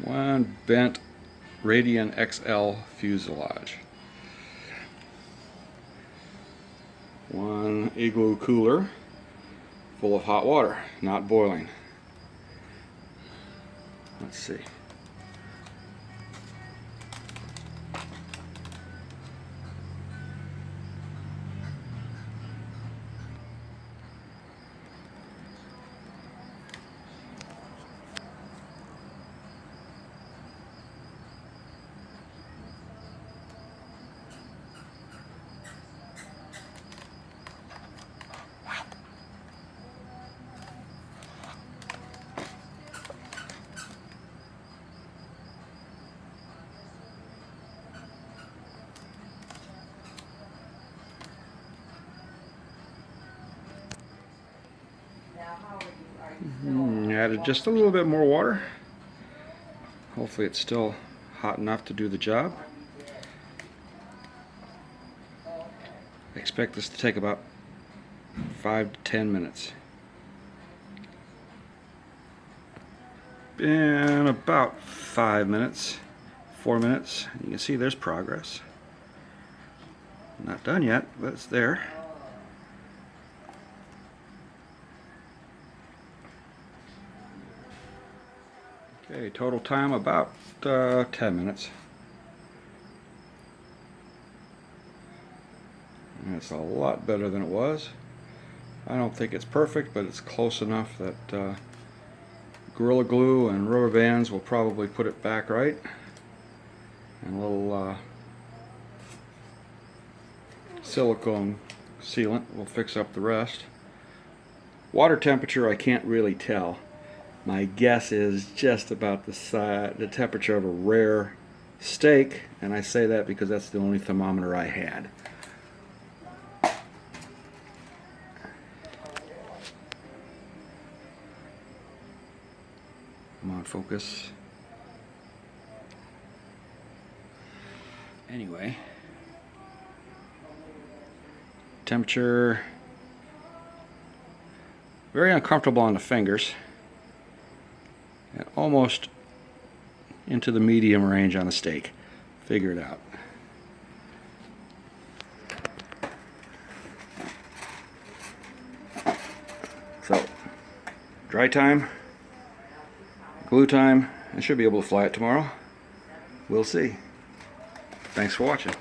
One bent Raidan XL fuselage. One igloo cooler full of hot water, not boiling. Let's see. Added just a little bit more water. Hopefully it's still hot enough to do the job. I expect this to take about 5 to 10 minutes. In about 5 minutes, 4 minutes, you can see there's progress. Not done yet, but it's there. Okay, total time about 10 minutes. And it's a lot better than it was. I don't think it's perfect, but it's close enough that Gorilla Glue and rubber bands will probably put it back right. And a little silicone sealant will fix up the rest. Water temperature I can't really tell. My guess is just about the temperature of a rare steak, and I say that because that's the only thermometer I had. Come on, focus. Anyway, temperature very uncomfortable on the fingers. And almost into the medium range on the steak. Figure it out. So, dry time, glue time. I should be able to fly it tomorrow. We'll see. Thanks for watching.